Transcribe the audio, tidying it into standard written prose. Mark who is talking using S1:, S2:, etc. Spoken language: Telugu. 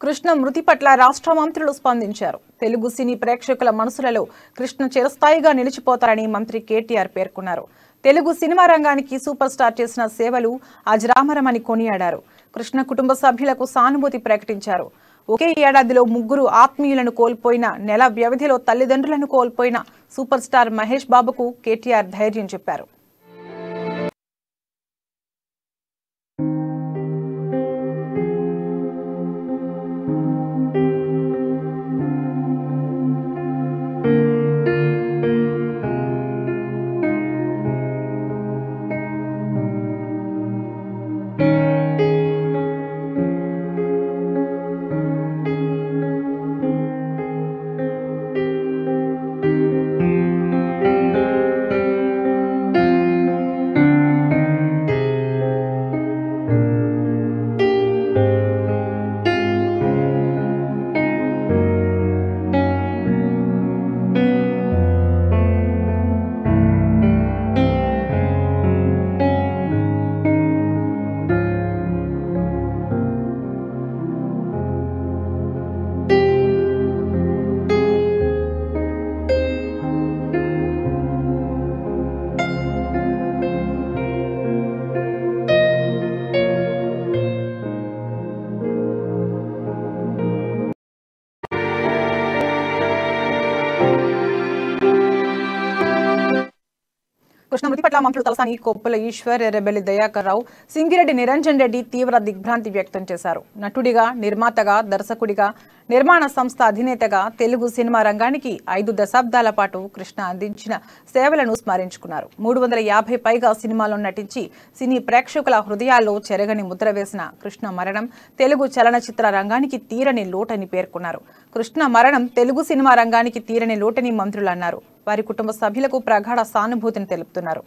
S1: కృష్ణ మృతి పట్ల రాష్ట్ర మంత్రులు స్పందించారు. తెలుగు సినీ ప్రేక్షకుల మనసులలో కృష్ణ చిరస్థాయిగా నిలిచిపోతారని మంత్రి కేటీఆర్ పేర్కొన్నారు. తెలుగు సినిమా రంగానికి సూపర్ స్టార్ చేసిన సేవలు అజరామరమని కొనియాడారు. కృష్ణ కుటుంబ సభ్యులకు సానుభూతి ప్రకటించారు. ఒకే ఏడాదిలో ముగ్గురు ఆత్మీయులను కోల్పోయిన, నెల వ్యవధిలో తల్లిదండ్రులను కోల్పోయిన సూపర్ స్టార్ మహేష్ బాబుకు కేటీఆర్ ధైర్యం చెప్పారు. కృష్ణ మృతి పట్ల మంత్రులు తలసాని, కొప్పుల ఈశ్వర్, ఎర్రబెల్లి దయాకర్ రావు, సింగిరెడ్డి నిరంజన్ రెడ్డి తీవ్ర దిగ్భ్రాంతి వ్యక్తం చేశారు. నటుడిగా, నిర్మాతగా, దర్శకుడిగా, నిర్మాణ సంస్థ అధినేతగా తెలుగు సినిమా రంగానికి 5 దశాబ్దాల పాటు కృష్ణ అందించిన సేవలను స్మరించుకున్నారు. 350 పైగా సినిమాల్లో నటించి సినీ ప్రేక్షకుల హృదయాల్లో చెరగని ముద్ర వేసిన కృష్ణ మరణం తెలుగు చలనచిత్ర రంగానికి తీరని లోటని పేర్కొన్నారు. కృష్ణ మరణం తెలుగు సినిమా రంగానికి తీరని లోటని మంత్రులు అన్నారు. వారి కుటుంబ సభ్యులకు ప్రగాఢ సానుభూతిని తెలుపుతున్నారు.